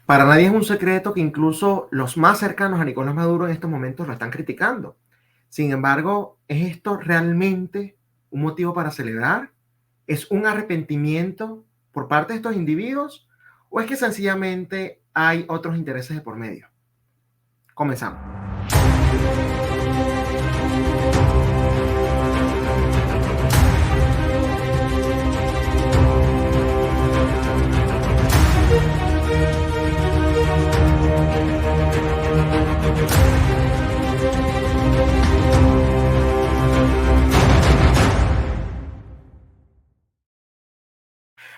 Para nadie es un secreto que incluso los más cercanos a Nicolás Maduro en estos momentos lo están criticando. Sin embargo, ¿es esto realmente un motivo para celebrar? ¿Es un arrepentimiento por parte de estos individuos? ¿O es que sencillamente hay otros intereses de por medio? Comenzamos.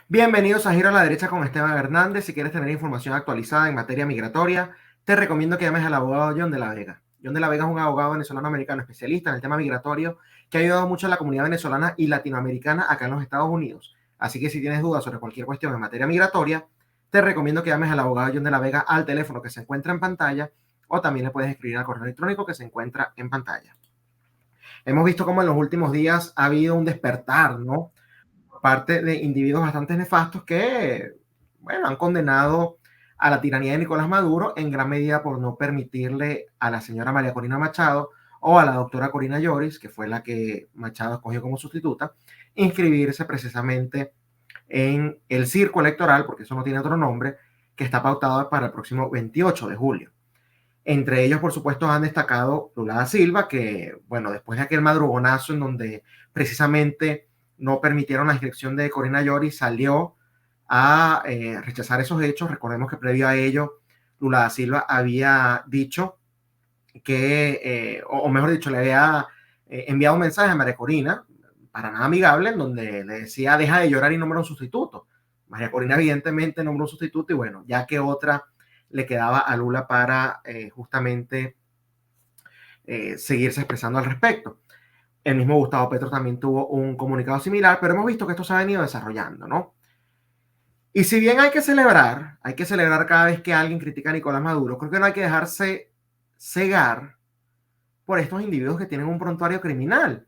Bienvenidos a Giro a la Derecha con Esteban Hernández. Si quieres tener información actualizada en materia migratoria, te recomiendo que llames al abogado John de la Vega. John de la Vega es un abogado venezolano-americano especialista en el tema migratorio que ha ayudado mucho a la comunidad venezolana y latinoamericana acá en los Estados Unidos. Así que si tienes dudas sobre cualquier cuestión en materia migratoria, te recomiendo que llames al abogado John de la Vega al teléfono que se encuentra en pantalla o también le puedes escribir al correo electrónico que se encuentra en pantalla. Hemos visto cómo en los últimos días ha habido un despertar, ¿no? Parte de individuos bastante nefastos que, bueno, han condenado a la tiranía de Nicolás Maduro en gran medida por no permitirle a la señora María Corina Machado o a la doctora Corina Lloris, que fue la que Machado escogió como sustituta, inscribirse precisamente en el circo electoral, porque eso no tiene otro nombre, que está pautado para el próximo 28 de julio. Entre ellos, por supuesto, han destacado Lula da Silva, que, bueno, después de aquel madrugonazo en donde precisamente no permitieron la inscripción de Corina Lloris, salió a rechazar esos hechos. Recordemos que previo a ello, Lula da Silva había dicho que, o mejor dicho, le había enviado un mensaje a María Corina, para nada amigable, en donde le decía, deja de llorar y nombra un sustituto. María Corina evidentemente nombró un sustituto y bueno, ya que otra le quedaba a Lula para justamente seguirse expresando al respecto. El mismo Gustavo Petro también tuvo un comunicado similar, pero hemos visto que esto se ha venido desarrollando, ¿no? Y si bien hay que celebrar cada vez que alguien critica a Nicolás Maduro, creo que no hay que dejarse cegar por estos individuos que tienen un prontuario criminal.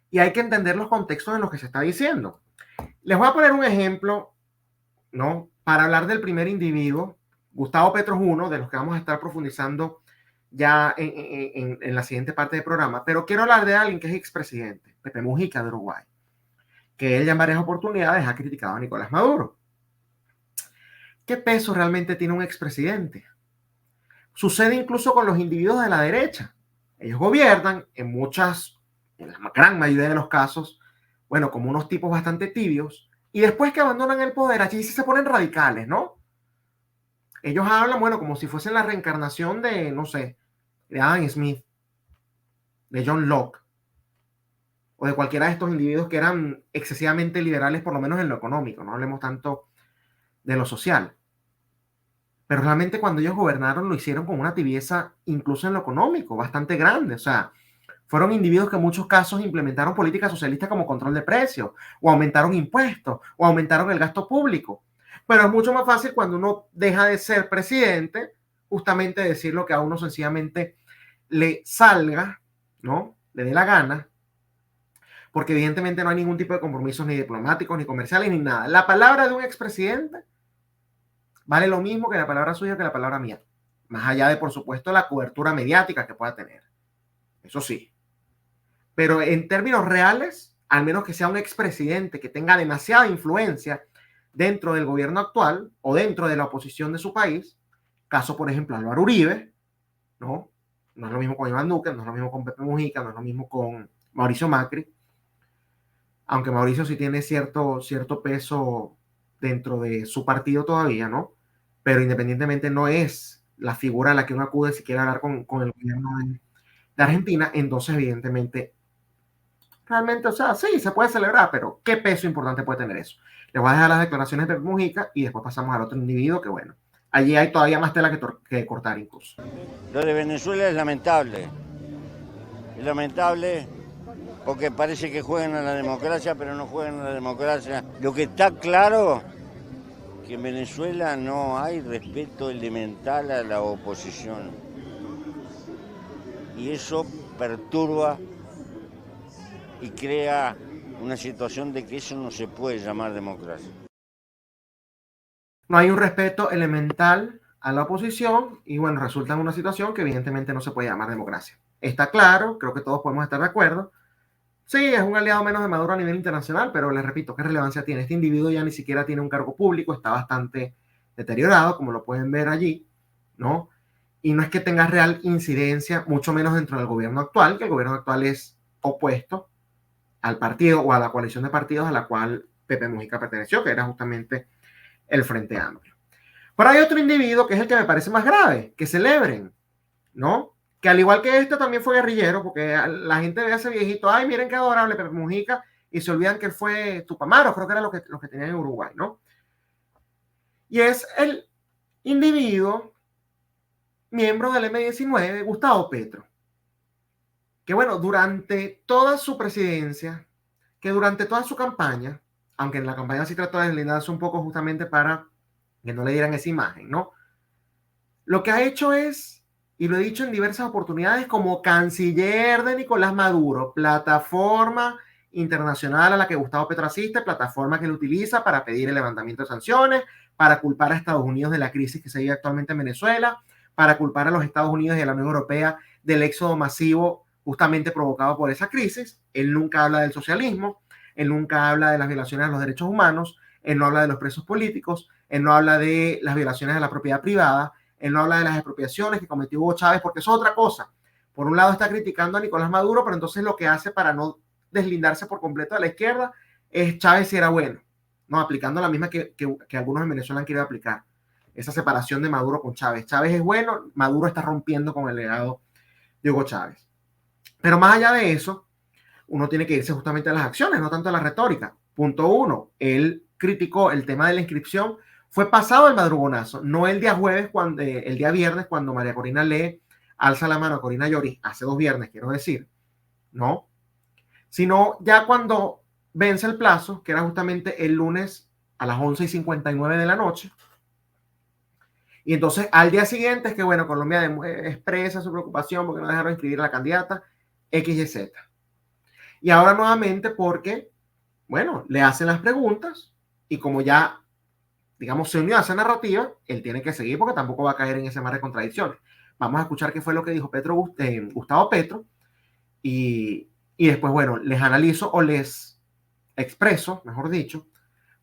Y hay que entender los contextos en los que se está diciendo. Les voy a poner un ejemplo, ¿no? Para hablar del primer individuo, Gustavo Petro es uno de los que vamos a estar profundizando ya en la siguiente parte del programa, pero quiero hablar de alguien que es expresidente, Pepe Mujica de Uruguay, que él ya en varias oportunidades ha criticado a Nicolás Maduro. ¿Qué peso realmente tiene un expresidente? Sucede incluso con los individuos de la derecha. Ellos gobiernan en la gran mayoría de los casos, bueno, como unos tipos bastante tibios, y después que abandonan el poder, allí sí se ponen radicales, ¿no? Ellos hablan, bueno, como si fuesen la reencarnación de, no sé, de Adam Smith, de John Locke, o de cualquiera de estos individuos que eran excesivamente liberales, por lo menos en lo económico, no hablemos tanto de lo social. Pero realmente cuando ellos gobernaron lo hicieron con una tibieza incluso en lo económico, bastante grande. O sea, fueron individuos que en muchos casos implementaron políticas socialistas como control de precios, o aumentaron impuestos, o aumentaron el gasto público. Pero es mucho más fácil cuando uno deja de ser presidente, justamente decir lo que a uno sencillamente le salga, ¿no? Le dé la gana, porque evidentemente no hay ningún tipo de compromisos ni diplomáticos, ni comerciales, ni nada. La palabra de un expresidente vale lo mismo que la palabra suya que la palabra mía, más allá de, por supuesto, la cobertura mediática que pueda tener. Eso sí. Pero en términos reales, al menos que sea un expresidente que tenga demasiada influencia dentro del gobierno actual o dentro de la oposición de su país, caso, por ejemplo, Álvaro Uribe, ¿no? No es lo mismo con Iván Duque, no es lo mismo con Pepe Mujica, no es lo mismo con Mauricio Macri, aunque Mauricio sí tiene cierto peso dentro de su partido todavía, ¿no? Pero independientemente no es la figura a la que uno acude si quiere hablar con el gobierno de Argentina, entonces evidentemente, realmente, o sea, sí, se puede celebrar, pero ¿qué peso importante puede tener eso? Les voy a dejar las declaraciones de Mujica y después pasamos al otro individuo que, bueno, allí hay todavía más tela que cortar incluso. Lo de Venezuela es lamentable porque parece que juegan a la democracia, pero no juegan a la democracia. Lo que está claro que en Venezuela no hay respeto elemental a la oposición. Y eso perturba y crea una situación de que eso no se puede llamar democracia. No hay un respeto elemental a la oposición y bueno, resulta en una situación que evidentemente no se puede llamar democracia. Está claro, creo que todos podemos estar de acuerdo. Sí, es un aliado menos de Maduro a nivel internacional, pero les repito, ¿qué relevancia tiene? Este individuo ya ni siquiera tiene un cargo público, está bastante deteriorado, como lo pueden ver allí, ¿no? Y no es que tenga real incidencia, mucho menos dentro del gobierno actual, que el gobierno actual es opuesto al partido o a la coalición de partidos a la cual Pepe Mujica perteneció, que era justamente el Frente Amplio. Pero hay otro individuo que es el que me parece más grave, que celebren, ¿no? Que al igual que este también fue guerrillero, porque la gente ve a ese viejito, ay, miren qué adorable Pepe Mujica, y se olvidan que él fue Tupamaro, creo que era lo que tenían en Uruguay, ¿no? Y es el individuo miembro del M-19, Gustavo Petro, que bueno, durante toda su presidencia, que durante toda su campaña, aunque en la campaña sí trató de deslindarse un poco justamente para que no le dieran esa imagen, ¿no? Lo que ha hecho es, y lo he dicho en diversas oportunidades, como canciller de Nicolás Maduro, plataforma internacional a la que Gustavo Petro asiste, plataforma que él utiliza para pedir el levantamiento de sanciones, para culpar a Estados Unidos de la crisis que se vive actualmente en Venezuela, para culpar a los Estados Unidos y a la Unión Europea del éxodo masivo justamente provocado por esa crisis. Él nunca habla del socialismo, él nunca habla de las violaciones a los derechos humanos, él no habla de los presos políticos, él no habla de las violaciones a la propiedad privada, él no habla de las expropiaciones que cometió Hugo Chávez, porque eso es otra cosa. Por un lado está criticando a Nicolás Maduro, pero entonces lo que hace para no deslindarse por completo de la izquierda es Chávez si era bueno, no aplicando la misma que algunos en Venezuela han querido aplicar, esa separación de Maduro con Chávez. Chávez es bueno, Maduro está rompiendo con el legado de Hugo Chávez. Pero más allá de eso, uno tiene que irse justamente a las acciones, no tanto a la retórica. Punto uno, él criticó el tema de la inscripción, fue pasado el madrugonazo, no el día jueves, el día viernes, cuando María Corina Lee alza la mano a Corina Lloris, hace 2 viernes, quiero decir, no, sino ya cuando vence el plazo, que era justamente el lunes a las 11:59 de la noche. Y entonces al día siguiente es que, bueno, Colombia expresa su preocupación porque no dejaron inscribir a la candidata XYZ. Y ahora nuevamente porque, bueno, le hacen las preguntas y como ya, digamos, se unió a esa narrativa, él tiene que seguir porque tampoco va a caer en ese mar de contradicciones. Vamos a escuchar qué fue lo que dijo Gustavo Petro y después, bueno, les analizo o les expreso, mejor dicho,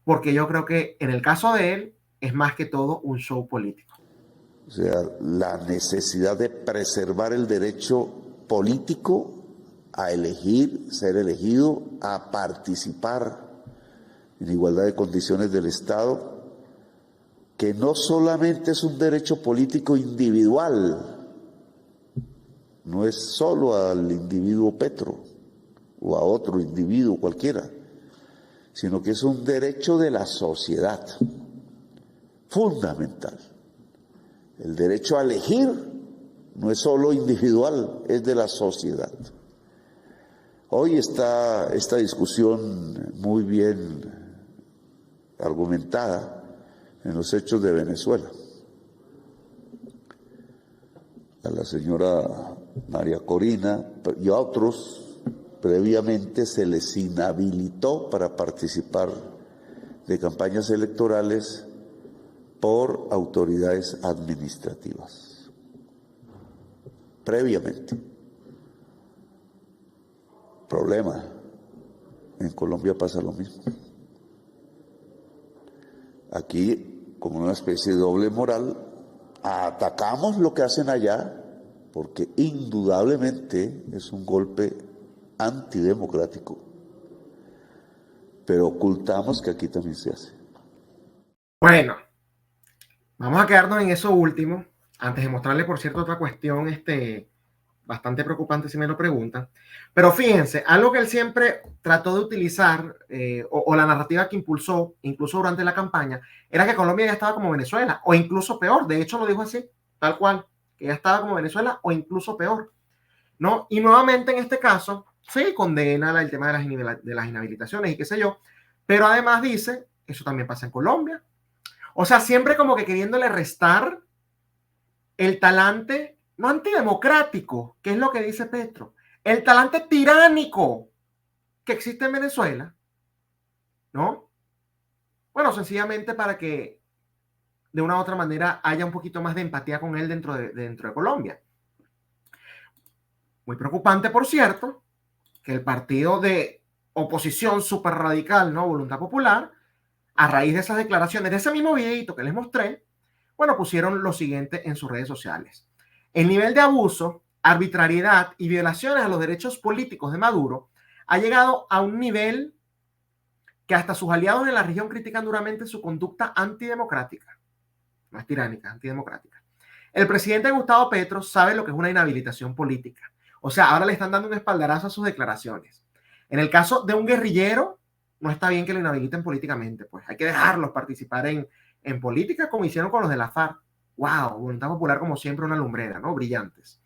porque yo creo que en el caso de él es más que todo un show político. O sea, la necesidad de preservar el derecho político a elegir, ser elegido, a participar en igualdad de condiciones del Estado, que no solamente es un derecho político individual, no es solo al individuo Petro o a otro individuo cualquiera, sino que es un derecho de la sociedad, fundamental. El derecho a elegir no es solo individual, es de la sociedad. Hoy está esta discusión muy bien argumentada en los hechos de Venezuela. A la señora María Corina y a otros previamente se les inhabilitó para participar de campañas electorales por autoridades administrativas, previamente. Problema, en Colombia pasa lo mismo. Aquí, como una especie de doble moral, atacamos lo que hacen allá, porque indudablemente es un golpe antidemocrático, pero ocultamos que aquí también se hace. Bueno, vamos a quedarnos en eso último, antes de mostrarle, por cierto, otra cuestión bastante preocupante si me lo preguntan. Pero fíjense, algo que él siempre trató de utilizar, o la narrativa que impulsó, incluso durante la campaña, era que Colombia ya estaba como Venezuela, o incluso peor. De hecho, lo dijo así, tal cual, que ya estaba como Venezuela, o incluso peor, ¿no? Y nuevamente en este caso, sí, condena el tema de las inhabilitaciones y qué sé yo, pero además dice, eso también pasa en Colombia. O sea, siempre como que queriéndole restar el talante, no antidemocrático, que es lo que dice Petro, el talante tiránico que existe en Venezuela, ¿no? Bueno, sencillamente para que de una u otra manera haya un poquito más de empatía con él dentro de Colombia. Muy preocupante, por cierto, que el partido de oposición súper radical, ¿no? Voluntad Popular, a raíz de esas declaraciones, de ese mismo videito que les mostré, bueno, pusieron lo siguiente en sus redes sociales. El nivel de abuso, arbitrariedad y violaciones a los derechos políticos de Maduro ha llegado a un nivel que hasta sus aliados en la región critican duramente su conducta antidemocrática. No es tiránica, antidemocrática. El presidente Gustavo Petro sabe lo que es una inhabilitación política. O sea, ahora le están dando un espaldarazo a sus declaraciones. En el caso de un guerrillero, no está bien que lo inhabiliten políticamente, pues hay que dejarlos participar en política como hicieron con los de la FARC. ¡Wow! Voluntad Popular, como siempre, una lumbrera, ¿no? Brillantes.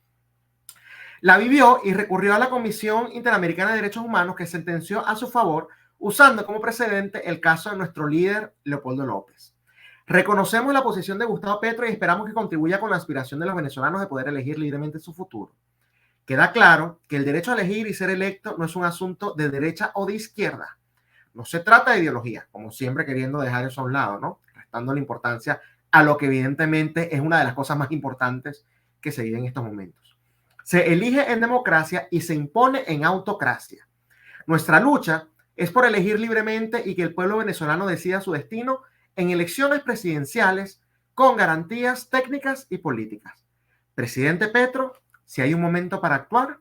La vivió y recurrió a la Comisión Interamericana de Derechos Humanos, que sentenció a su favor, usando como precedente el caso de nuestro líder Leopoldo López. Reconocemos la posición de Gustavo Petro y esperamos que contribuya con la aspiración de los venezolanos de poder elegir libremente su futuro. Queda claro que el derecho a elegir y ser electo no es un asunto de derecha o de izquierda. No se trata de ideología, como siempre queriendo dejar eso a un lado, ¿no? Restando la importancia a lo que evidentemente es una de las cosas más importantes que se vive en estos momentos. Se elige en democracia y se impone en autocracia. Nuestra lucha es por elegir libremente y que el pueblo venezolano decida su destino en elecciones presidenciales con garantías técnicas y políticas. Presidente Petro, si hay un momento para actuar,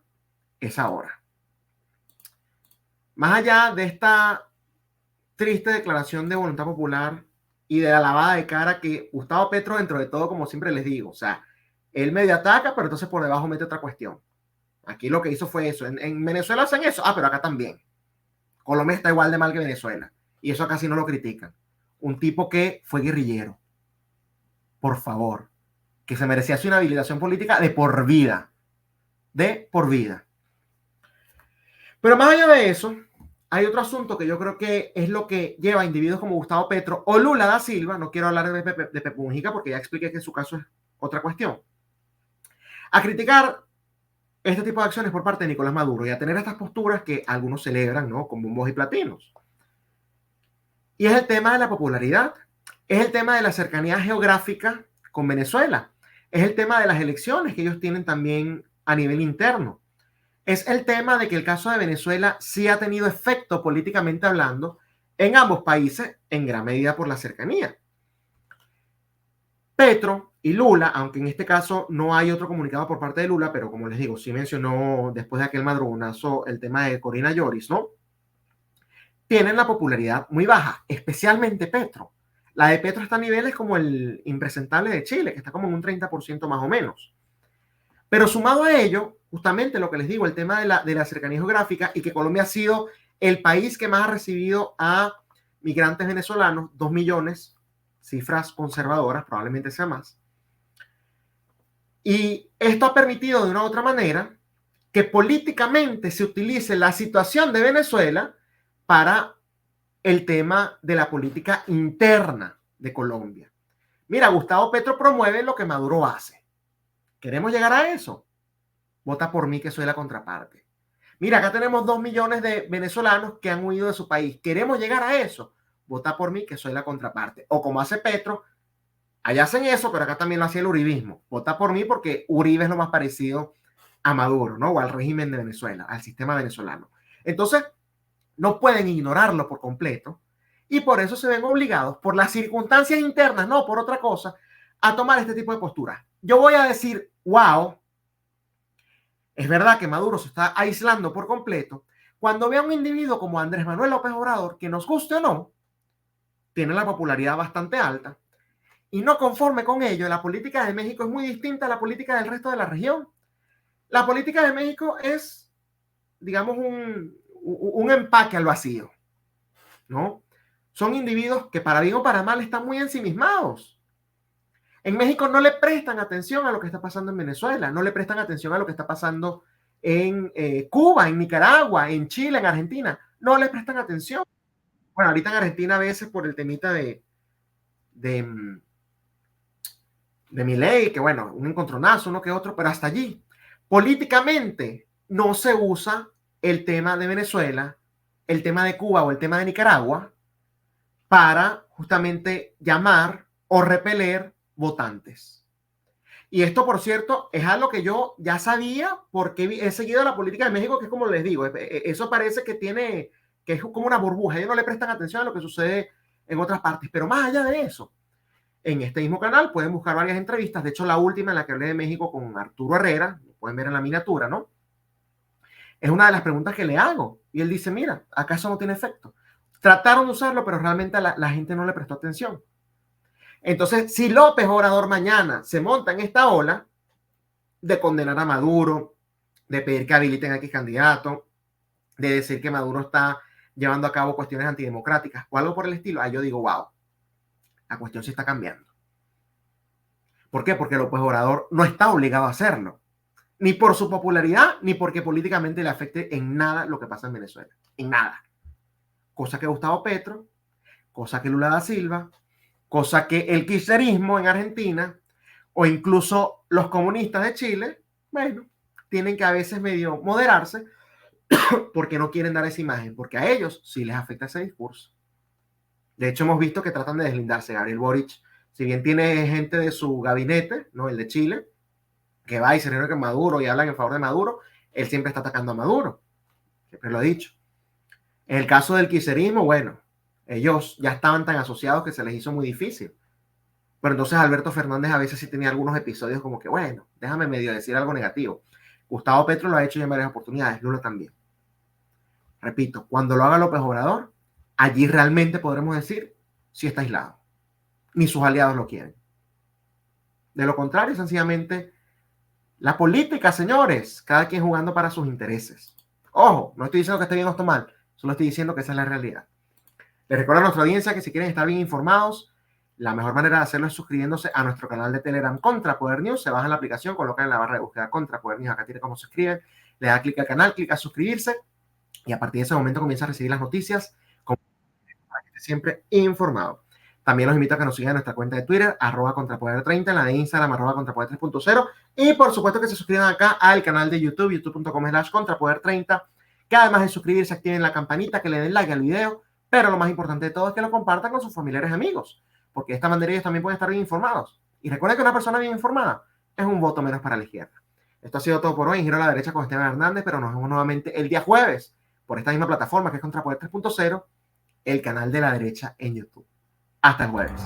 es ahora. Más allá de esta triste declaración de Voluntad Popular y de la lavada de cara que Gustavo Petro, dentro de todo, como siempre les digo, o sea, él medio ataca, pero entonces por debajo mete otra cuestión. Aquí lo que hizo fue eso. En Venezuela hacen eso, pero acá también. Colombia está igual de mal que Venezuela. Y eso casi no lo critican. Un tipo que fue guerrillero. Por favor. Que se merecía su inhabilitación política de por vida. De por vida. Pero más allá de eso, hay otro asunto que yo creo que es lo que lleva a individuos como Gustavo Petro o Lula da Silva, no quiero hablar de Pepe Mujica porque ya expliqué que en su caso es otra cuestión, a criticar este tipo de acciones por parte de Nicolás Maduro y a tener estas posturas que algunos celebran, ¿no? Con bombos y platinos. Y es el tema de la popularidad, es el tema de la cercanía geográfica con Venezuela, es el tema de las elecciones que ellos tienen también a nivel interno. Es el tema de que el caso de Venezuela sí ha tenido efecto políticamente hablando en ambos países, en gran medida por la cercanía. Petro y Lula, aunque en este caso no hay otro comunicado por parte de Lula, pero como les digo, sí mencionó después de aquel madrugonazo el tema de Corina Lloris, ¿no? Tienen la popularidad muy baja, especialmente Petro. La de Petro está a niveles como el impresentable de Chile, que está como en un 30% más o menos. Pero sumado a ello, justamente lo que les digo, el tema de la cercanía geográfica y que Colombia ha sido el país que más ha recibido a migrantes venezolanos, 2 millones, cifras conservadoras, probablemente sea más. Y esto ha permitido de una u otra manera que políticamente se utilice la situación de Venezuela para el tema de la política interna de Colombia. Mira, Gustavo Petro promueve lo que Maduro hace. ¿Queremos llegar a eso? Vota por mí que soy la contraparte. Mira, acá tenemos 2 millones de venezolanos que han huido de su país. ¿Queremos llegar a eso? Vota por mí que soy la contraparte. O como hace Petro, allá hacen eso, pero acá también lo hacía el uribismo. Vota por mí porque Uribe es lo más parecido a Maduro, ¿no? O al régimen de Venezuela, al sistema venezolano. Entonces, no pueden ignorarlo por completo y por eso se ven obligados, por las circunstancias internas, no por otra cosa, a tomar este tipo de posturas. Yo voy a decir, wow, es verdad que Maduro se está aislando por completo cuando ve a un individuo como Andrés Manuel López Obrador, que nos guste o no, tiene la popularidad bastante alta, y no conforme con ello, la política de México es muy distinta a la política del resto de la región. La política de México es, digamos, un empaque al vacío, ¿no? Son individuos que para bien o para mal están muy ensimismados. En México no le prestan atención a lo que está pasando en Venezuela, no le prestan atención a lo que está pasando en Cuba, en Nicaragua, en Chile, en Argentina. No le prestan atención. Bueno, ahorita en Argentina a veces por el temita de Milei, que bueno, un encontronazo, uno que otro, pero hasta allí. Políticamente no se usa el tema de Venezuela, el tema de Cuba o el tema de Nicaragua para justamente llamar o repeler votantes. Y esto, por cierto, es algo que yo ya sabía porque he seguido la política de México, que es como les digo, eso parece que es como una burbuja. Ellos no le prestan atención a lo que sucede en otras partes. Pero más allá de eso, en este mismo canal pueden buscar varias entrevistas. De hecho, la última en la que hablé de México con Arturo Herrera, lo pueden ver en la miniatura, ¿no? Es una de las preguntas que le hago. Y él dice, mira, acá eso no tiene efecto. Trataron de usarlo, pero realmente la gente no le prestó atención. Entonces, si López Obrador mañana se monta en esta ola de condenar a Maduro, de pedir que habiliten a X candidato, de decir que Maduro está llevando a cabo cuestiones antidemocráticas o algo por el estilo, ahí yo digo, wow, la cuestión se está cambiando. ¿Por qué? Porque López Obrador no está obligado a hacerlo, ni por su popularidad, ni porque políticamente le afecte en nada lo que pasa en Venezuela, en nada. Cosa que Gustavo Petro, cosa que Lula da Silva, cosa que el kirchnerismo en Argentina, o incluso los comunistas de Chile, bueno, tienen que a veces medio moderarse porque no quieren dar esa imagen, porque a ellos sí les afecta ese discurso. De hecho, hemos visto que tratan de deslindarse. Gabriel Boric, si bien tiene gente de su gabinete, ¿no? El de Chile, que va y se reúne con Maduro y hablan en favor de Maduro, él siempre está atacando a Maduro. Siempre lo he dicho. En el caso del kirchnerismo, bueno, ellos ya estaban tan asociados que se les hizo muy difícil. Pero entonces Alberto Fernández a veces sí tenía algunos episodios como que, bueno, déjame medio decir algo negativo. Gustavo Petro lo ha hecho ya en varias oportunidades, Lula también. Repito, cuando lo haga López Obrador, allí realmente podremos decir si está aislado. Ni sus aliados lo quieren. De lo contrario, sencillamente, la política, señores, cada quien jugando para sus intereses. Ojo, no estoy diciendo que esté bien o esté mal, solo estoy diciendo que esa es la realidad. Les recuerdo a nuestra audiencia que si quieren estar bien informados, la mejor manera de hacerlo es suscribiéndose a nuestro canal de Telegram Contrapoder News. Se bajan la aplicación, colocan en la barra de búsqueda Contrapoder News, acá tiene cómo se suscriben, le da clic al canal, clic a suscribirse y a partir de ese momento comienza a recibir las noticias para que esté siempre informado. También los invito a que nos sigan en nuestra cuenta de Twitter, @Contrapoder30, en la de Instagram, @Contrapoder3.0 y por supuesto que se suscriban acá al canal de YouTube, youtube.com/Contrapoder30, que además de suscribirse activen la campanita, que le den like al video, pero lo más importante de todo es que lo compartan con sus familiares y amigos, porque de esta manera ellos también pueden estar bien informados. Y recuerden que una persona bien informada es un voto menos para la izquierda. Esto ha sido todo por hoy en Giro a la Derecha con Esteban Hernández, pero nos vemos nuevamente el día jueves por esta misma plataforma que es Contrapoder 3.0, el canal de la derecha en YouTube. Hasta el jueves.